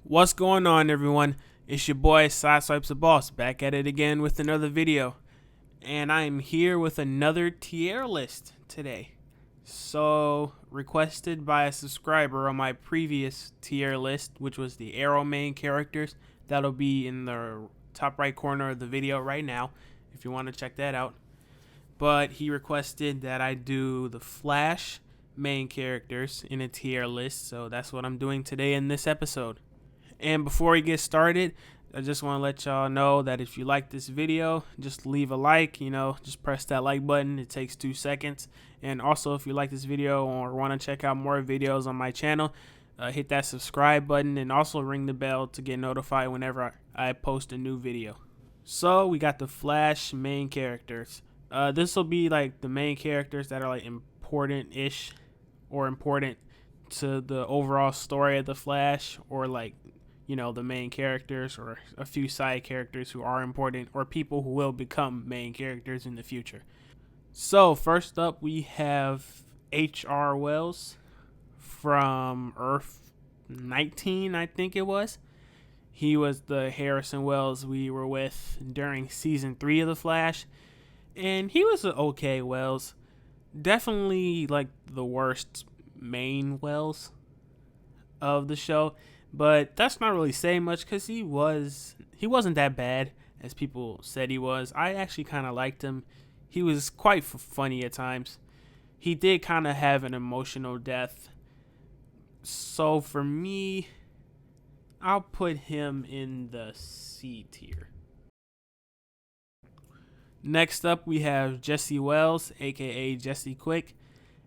What's going on, everyone? It's your boy Sideswipe the Boss, back at it again with another video. And I am here with another tier list today. So, requested by a subscriber on my previous tier list, which was the Arrow main characters. That'll be in the top right corner of the video right now, if you want to check that out. But he requested that I do the Flash main characters in a tier list, so that's what I'm doing today in this episode. And before we get started, I just want to let y'all know that if you like this video, just leave a like, just press that like button. It takes 2 seconds. And also, if you like this video or want to check out more videos on my channel, hit that subscribe button and also ring the bell to get notified whenever I post a new video. So we got the Flash main characters. This will be like the main characters that are like important-ish or important to the overall story of the Flash, or like the main characters or a few side characters who are important or people who will become main characters in the future. So first up, we have H.R. Wells from Earth 19, I think it was. He was the Harrison Wells we were with during season 3 of The Flash, and he was an okay Wells. Definitely like the worst main Wells of the show. But that's not really saying much because he wasn't that bad as people said he was. I actually kind of liked him. He was quite funny at times. He did kind of have an emotional death. So for me, I'll put him in the C tier. Next up, we have Jessie Wells, aka Jessie Quick.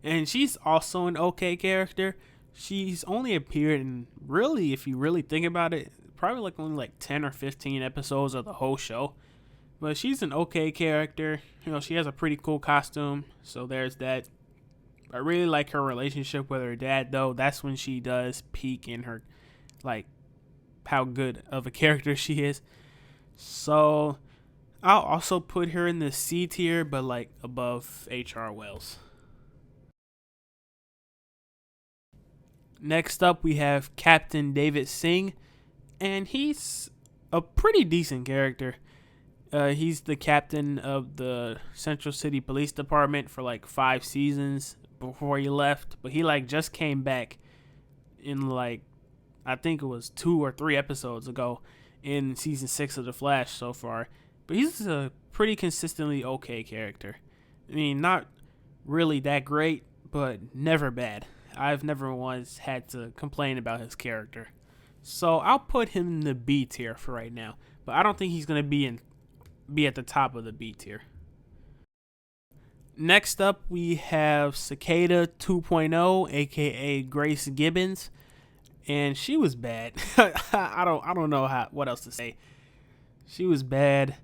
And she's also an okay character. She's only appeared in, really, if you really think about it, probably only 10 or 15 episodes of the whole show. But she's an okay character. She has a pretty cool costume, so there's that. I really like her relationship with her dad, though. That's when she does peak in her, how good of a character she is. So I'll also put her in the C tier, but above H.R. Wells. Next up, we have Captain David Singh, and he's a pretty decent character. He's the captain of the Central City Police Department for 5 seasons before he left, but he just came back in I think it was 2 or 3 episodes ago in season 6 of The Flash so far. But he's a pretty consistently okay character. I mean, not really that great, but never bad. I've never once had to complain about his character. So I'll put him in the B tier for right now. But I don't think he's going to be at the top of the B tier. Next up, we have Cicada 2.0, aka Grace Gibbons. And she was bad. I don't know what else to say. She was bad.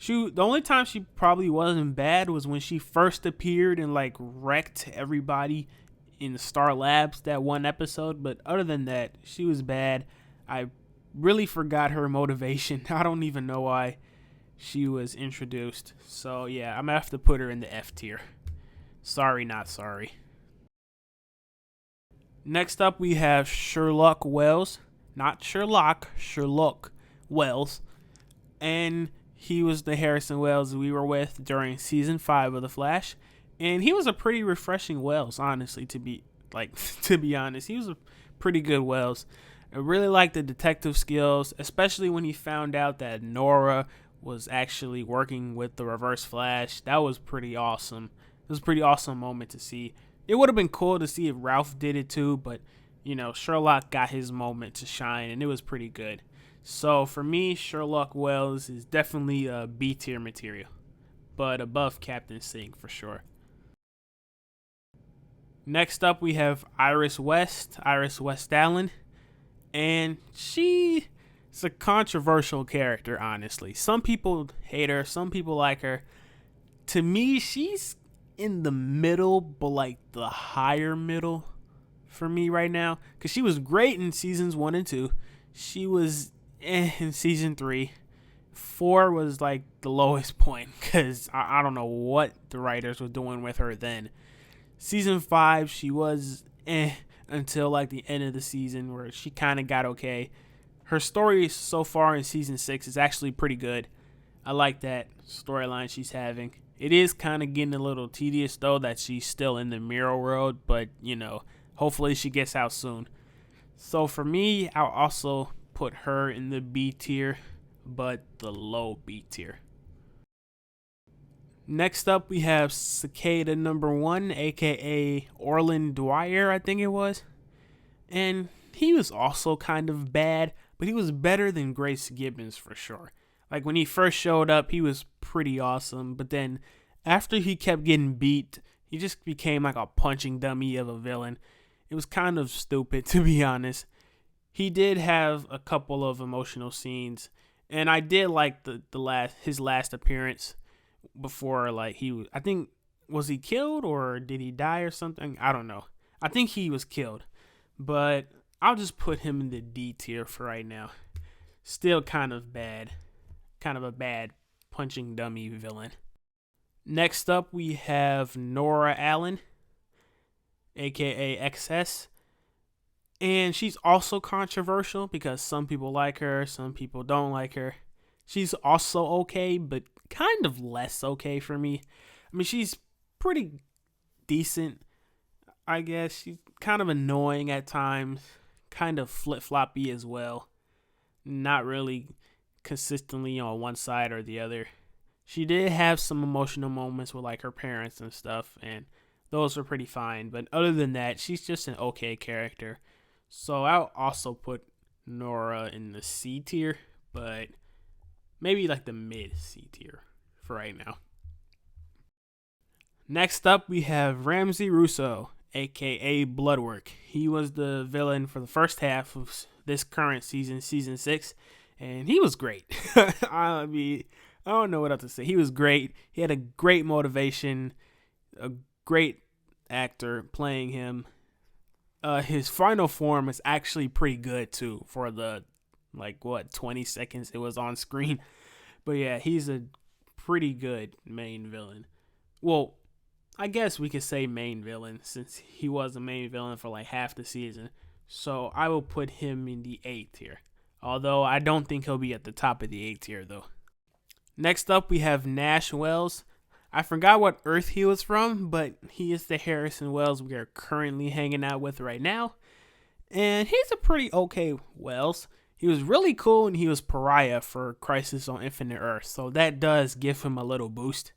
The only time she probably wasn't bad was when she first appeared and wrecked everybody in Star Labs that one episode, but other than that, she was bad. I really forgot her motivation. I don't even know why she was introduced. So yeah, I'm gonna have to put her in the F tier. Sorry, not sorry. Next up, we have Sherlock Wells. Not Sherlock, Sherlock Wells. And he was the Harrison Wells we were with during season 5 of The Flash. And he was a pretty refreshing Wells, honestly, to be honest. He was a pretty good Wells. I really liked the detective skills, especially when he found out that Nora was actually working with the Reverse Flash. That was pretty awesome. It was a pretty awesome moment to see. It would have been cool to see if Ralph did it too, but, Sherlock got his moment to shine, and it was pretty good. So, for me, Sherlock Wells is definitely a B tier material, but above Captain Singh for sure. Next up, we have Iris West Allen, and she's a controversial character, honestly. Some people hate her, some people like her. To me, she's in the middle, but the higher middle for me right now, because she was great in seasons 1 and 2. She was in season 3. 4 was the lowest point, because I don't know what the writers were doing with her then. Season 5, she was until the end of the season, where she kind of got okay. her story so far in season 6 is actually pretty good. I like that storyline she's having. It is kind of getting a little tedious though that she's still in the mirror world, but hopefully she gets out soon. So for me, I'll also put her in the B tier, but the low B tier. Next up, we have Cicada number 1, aka Orland Dwyer, I think it was. And he was also kind of bad, but he was better than Grace Gibbons for sure. Like when he first showed up, he was pretty awesome, but then after he kept getting beat, he just became like a punching dummy of a villain. It was kind of stupid, to be honest. He did have a couple of emotional scenes, and I did like his last appearance before I think, was he killed or did he die or something? I don't know. I think he was killed, but I'll just put him in the D tier for right now. Still kind of bad. Kind of a bad punching dummy villain. Next up, we have Nora Allen, aka XS. And she's also controversial because some people like her, some people don't like her. She's also okay, but kind of less okay for me. I mean, she's pretty decent, I guess. She's kind of annoying at times, kind of flip-floppy as well. Not really consistently on one side or the other. She did have some emotional moments with like her parents and stuff, and those were pretty fine. But other than that, she's just an okay character. So I'll also put Nora in the C tier, but maybe like the mid C tier for right now. Next up, we have Ramsey Russo, aka Bloodwork. He was the villain for the first half of this current season, season 6, and he was great. I mean, I don't know what else to say. He was great. He had a great motivation, a great actor playing him. His final form is actually pretty good too for the 20 seconds it was on screen. But yeah, he's a pretty good main villain. Well, I guess we could say main villain since he was a main villain for like half the season. So I will put him in the A tier. Although I don't think he'll be at the top of the A tier though. Next up, we have Nash Wells. I forgot what Earth he was from, but he is the Harrison Wells we are currently hanging out with right now. And he's a pretty okay Wells. He was really cool and he was pariah for Crisis on Infinite Earth, so that does give him a little boost.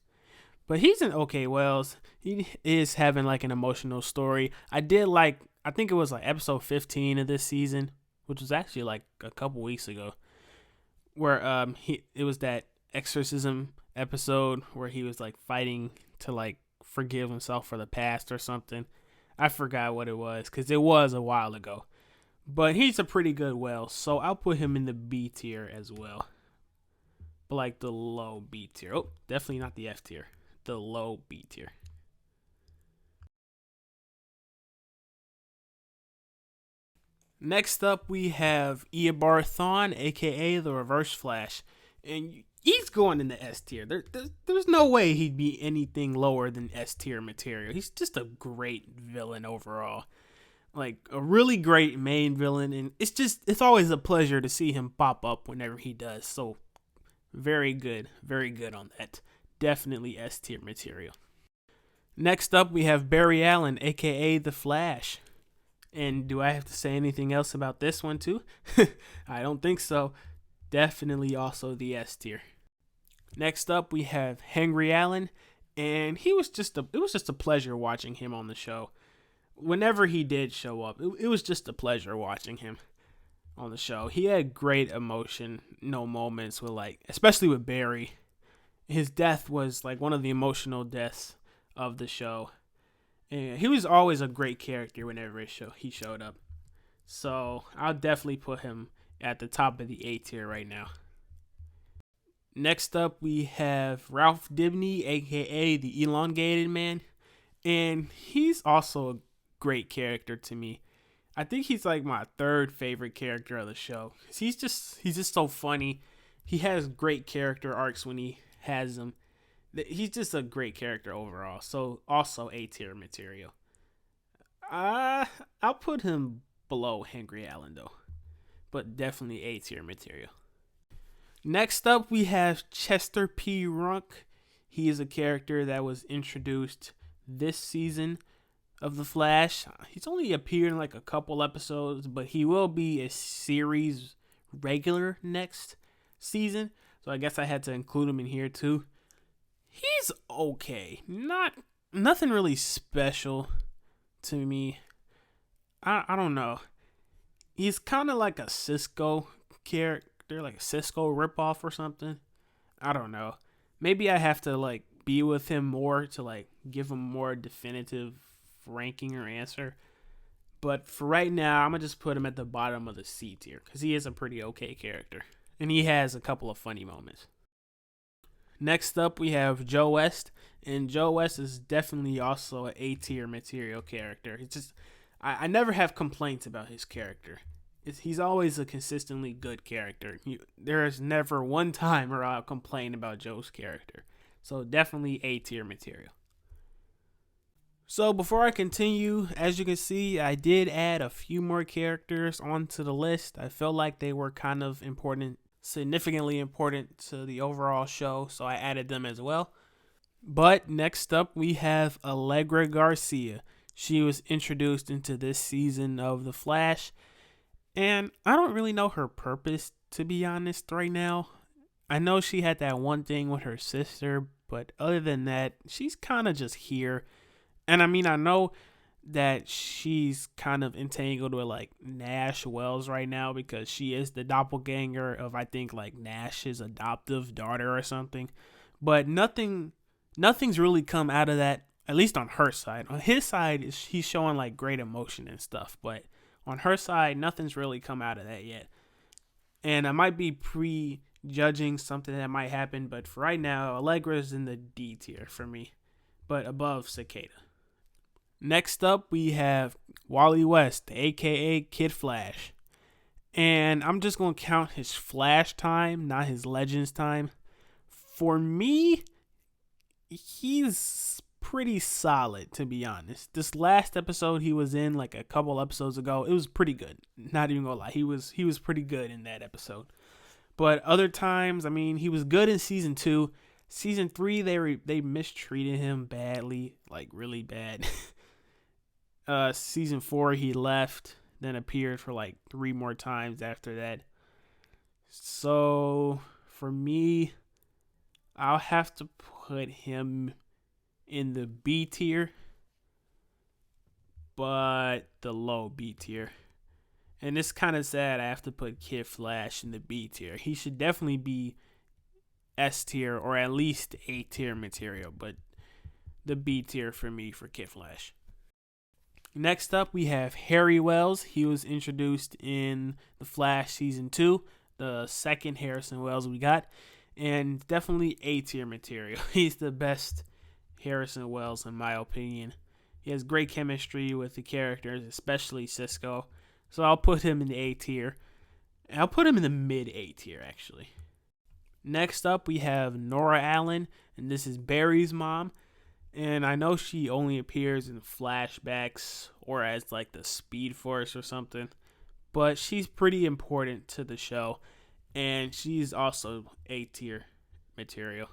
But he's an okay Wells. He is having like an emotional story. I think it was like episode 15 of this season, which was actually like a couple weeks ago, where it was that exorcism episode where he was like fighting to like forgive himself for the past or something. I forgot what it was because it was a while ago. But he's a pretty good Wells, so I'll put him in the B tier as well. But like the low B tier. Oh, definitely not the F tier. The low B tier. Next up, we have Eobard Thawne, aka the Reverse Flash. And he's going in the S tier. There's no way he'd be anything lower than S tier material. He's just a great villain overall. Like a really great main villain, and it's always a pleasure to see him pop up whenever he does. So very good on that. Definitely S tier material. Next up, we have Barry Allen, aka the Flash. And do I have to say anything else about this one too? I don't think so. Definitely also the S tier. Next up, we have Henry Allen, and it was just a pleasure watching him on the show. Whenever he did show up, it was just a pleasure watching him on the show. He had great emotion, moments with especially with Barry. His death was like one of the emotional deaths of the show. And he was always a great character whenever he showed up. So I'll definitely put him at the top of the A tier right now. Next up, we have Ralph Dibny, aka the Elongated Man. And he's also a great character to me. I think he's like my third favorite character of the show. He's just so funny. He has great character arcs when he has them. He's just a great character overall. So also A tier material. I'll put him below Henry Allen though. but definitely A tier material. Next up, we have Chester P. Runk. He is a character that was introduced this season of The Flash. He's only appeared in like a couple episodes, but he will be a series regular next season. So I guess I had to include him in here too. He's okay. Nothing really special to me. I don't know. He's kind of like a Cisco character, like a Cisco ripoff or something. I don't know. Maybe I have to like be with him more to like give him more definitive ranking or answer. But for right now, I'm gonna just put him at the bottom of the C tier because he is a pretty okay character and he has a couple of funny moments. Next up, we have Joe West, and Joe West is definitely also an A tier material character. It's just I never have complaints about his character. He's always a consistently good character. There is never one time where I'll complain about Joe's character. So definitely A tier material. So before I continue, as you can see, I did add a few more characters onto the list. I felt like they were kind of important, significantly important to the overall show, so I added them as well. But next up, we have Allegra Garcia. She was introduced into this season of The Flash, and I don't really know her purpose, to be honest, right now. I know she had that one thing with her sister, but other than that, she's kind of just here. And I mean, I know that she's kind of entangled with like Nash Wells right now because she is the doppelganger of, I think, like Nash's adoptive daughter or something. But nothing's really come out of that, at least on her side. On his side, he's showing like great emotion and stuff, but on her side, nothing's really come out of that yet. And I might be prejudging something that might happen, but for right now, Allegra's in the D tier for me, but above Cicada. Next up, we have Wally West, aka Kid Flash. And I'm just going to count his Flash time, not his Legends time. For me, he's pretty solid, to be honest. This last episode he was in, like a couple episodes ago, it was pretty good. Not even gonna lie, he was pretty good in that episode. But other times, I mean, he was good in season 2. Season 3, they mistreated him badly, like really bad. Season 4, he left, then appeared for like 3 more times after that. So for me, I'll have to put him in the B tier, but the low B tier. And it's kind of sad I have to put Kid Flash in the B tier. He should definitely be S tier or at least A tier material, but the B tier for me for Kid Flash. Next up, we have Harry Wells. He was introduced in The Flash Season 2, the second Harrison Wells we got, and definitely A tier material. He's the best Harrison Wells, in my opinion. He has great chemistry with the characters, especially Cisco. So I'll put him in the A tier. I'll put him in the mid A tier, actually. Next up, we have Nora Allen, and this is Barry's mom. And I know she only appears in flashbacks or as like the Speed Force or something, but she's pretty important to the show, and she's also A tier material.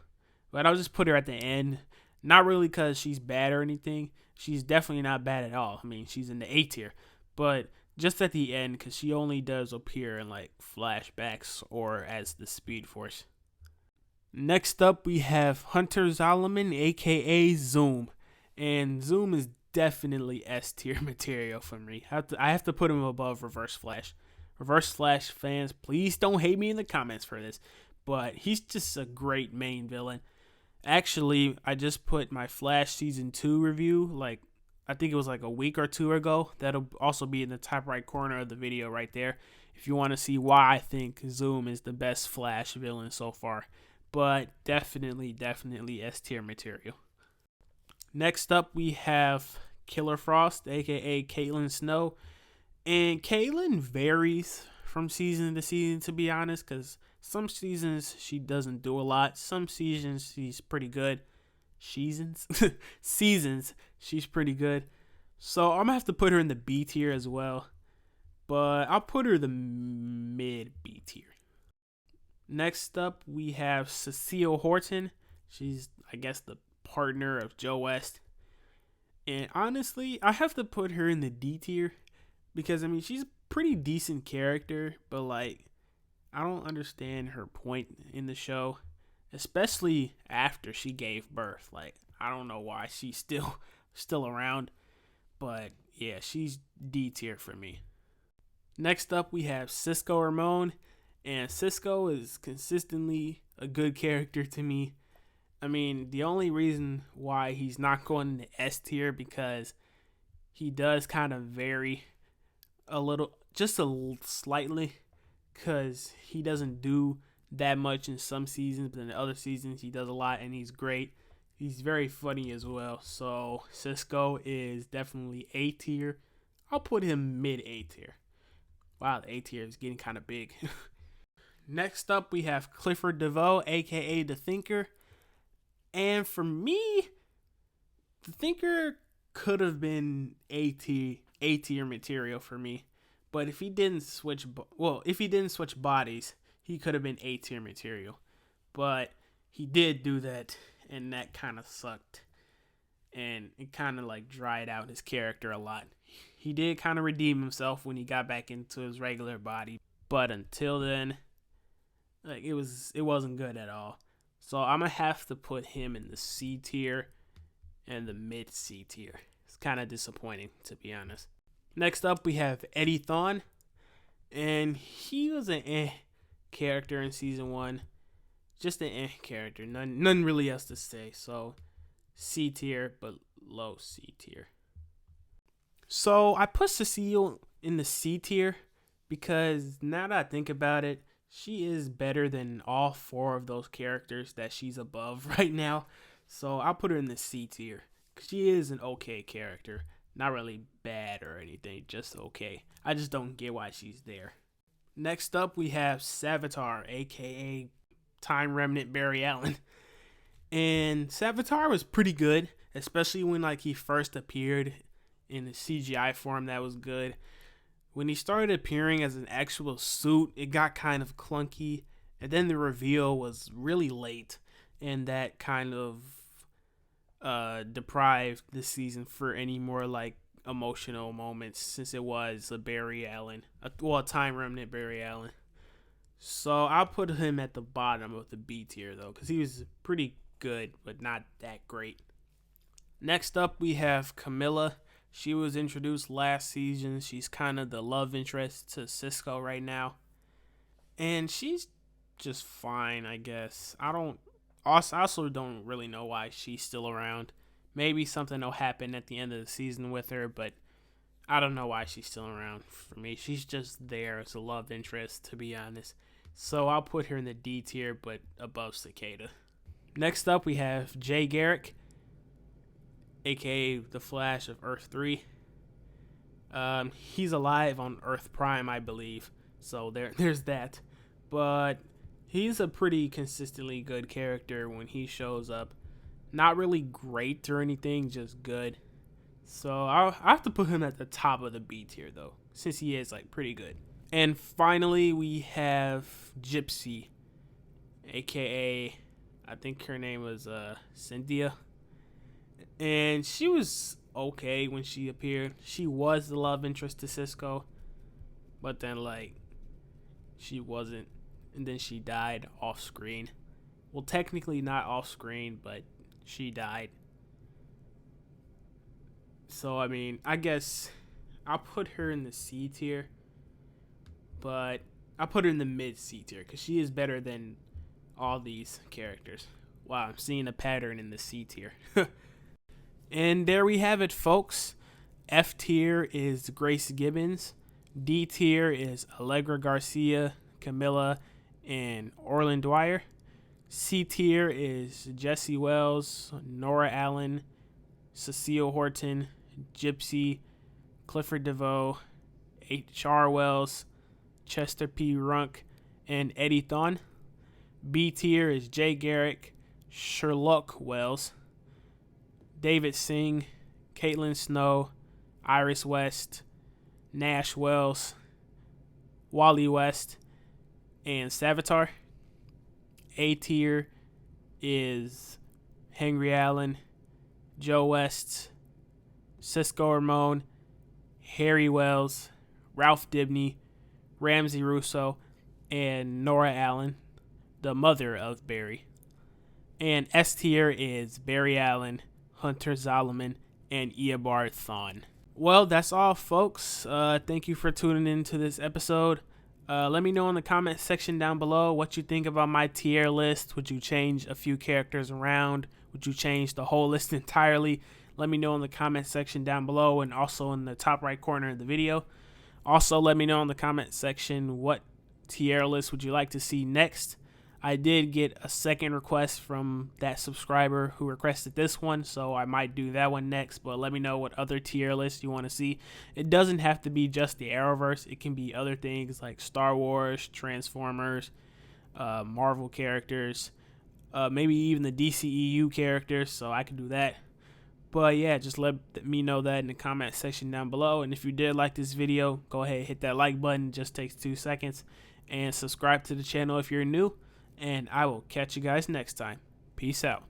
But I'll just put her at the end. Not really because she's bad or anything. She's definitely not bad at all. I mean, she's in the A tier. But just at the end because she only does appear in like flashbacks or as the Speed Force. Next up, we have Hunter Zolomon, a.k.a. Zoom. And Zoom is definitely S tier material for me. I have to put him above Reverse Flash. Reverse Flash fans, please don't hate me in the comments for this. But he's just a great main villain. Actually, I just put my Flash Season 2 review, like, I think it was like a week or 2 ago. That'll also be in the top right corner of the video right there, if you want to see why I think Zoom is the best Flash villain so far. But definitely S tier material. Next up, we have Killer Frost, aka Caitlin Snow. And Caitlin varies from season to season, to be honest, because some seasons she doesn't do a lot. Some seasons she's pretty good. Seasons, she's pretty good. So I'm going to have to put her in the B tier as well. but I'll put her the mid B tier. Next up, we have Cecile Horton. She's, I guess, the partner of Joe West. And honestly, I have to put her in the D tier because, I mean, she's a pretty decent character, but, like, I don't understand her point in the show, especially after she gave birth. Like, I don't know why she's still around, but yeah, she's D tier for me. Next up, we have Cisco Ramon, and Cisco is consistently a good character to me. I mean, the only reason why he's not going in the S tier because he does kind of vary a little, just slightly, because he doesn't do that much in some seasons, but in other seasons he does a lot, and he's great. He's very funny as well. So Cisco is definitely A tier. I'll put him mid A tier. Wow, the A tier is getting kind of big. Next up, we have Clifford DeVoe, aka The Thinker. And for me, The Thinker could have been A tier material for me. But if he didn't switch bodies, he could have been A tier material. But he did do that, and that kind of sucked. And it kind of like dried out his character a lot. He did kind of redeem himself when he got back into his regular body, but until then, like it wasn't good at all. So I'm gonna have to put him in the C tier and the mid C tier. It's kind of disappointing, to be honest. Next up, we have Eddie Thawne, and he was an character in season 1, just an character. None really else to say. So C tier, but low C tier. So I put Cecile in the C tier because now that I think about it, she is better than all 4 of those characters that she's above right now. So I'll put her in the C tier because she is an okay character. Not really bad or anything, just okay. I just don't get why she's there. Next up, we have Savitar, aka Time Remnant Barry Allen. And Savitar was pretty good, especially when like he first appeared in the CGI form. That was good. When he started appearing as an actual suit, it got kind of clunky, and then the reveal was really late, and that kind of deprived this season for any more like emotional moments, since it was a Barry Allen, a Time Remnant Barry Allen. So I'll put him at the bottom of the B tier though, because he was pretty good, but not that great. Next up, we have Camilla. She was introduced last season. She's kind of the love interest to Cisco right now, and she's just fine, I guess. I also don't really know why she's still around. Maybe something will happen at the end of the season with her, but I don't know why she's still around. For me, she's just there as a love interest, to be honest. So I'll put her in the D tier, but above Cicada. Next up, we have Jay Garrick, aka the Flash of Earth 3. He's alive on Earth Prime, I believe. So there's that. But he's a pretty consistently good character when he shows up. Not really great or anything, just good. So I have to put him at the top of the B tier though, since he is like pretty good. And finally, we have Gypsy, aka I think her name was Cynthia. And she was okay when she appeared. She was the love interest to Cisco, but then like she wasn't, and then she died off screen. Well, technically not off screen, but she died. So I mean, I guess I'll put her in the C tier, but I'll put her in the mid C tier because she is better than all these characters. Wow, I'm seeing a pattern in the C tier. And there we have it, folks. F tier is Grace Gibbons. D tier is Allegra Garcia, Camilla, and Orlin Dwyer. C tier is Jesse Wells, Nora Allen, Cecile Horton, Gypsy, Clifford DeVoe, H.R. Wells, Chester P. Runk, and Eddie Thawne. B tier is Jay Garrick, Sherlock Wells, David Singh, Caitlin Snow, Iris West, Nash Wells, Wally West, and Savitar. A tier is Henry Allen, Joe West, Cisco Ramon, Harry Wells, Ralph Dibny, Ramsey Russo, and Nora Allen, the mother of Barry. And S tier is Barry Allen, Hunter Zolomon, and Eobard Thawne. Well, that's all, folks. Thank you for tuning in to this episode. Let me know in the comment section down below what you think about my tier list. Would you change a few characters around? Would you change the whole list entirely? Let me know in the comment section down below and also in the top right corner of the video. Also, let me know in the comment section what tier list would you like to see next. I did get a second request from that subscriber who requested this one, so I might do that one next, but let me know what other tier lists you want to see. It doesn't have to be just the Arrowverse. It can be other things like Star Wars, Transformers, Marvel characters, maybe even the DCEU characters, so I can do that. But yeah, just let me know that in the comment section down below. And if you did like this video, go ahead and hit that like button. It just takes 2 seconds. And subscribe to the channel if you're new. And I will catch you guys next time. Peace out.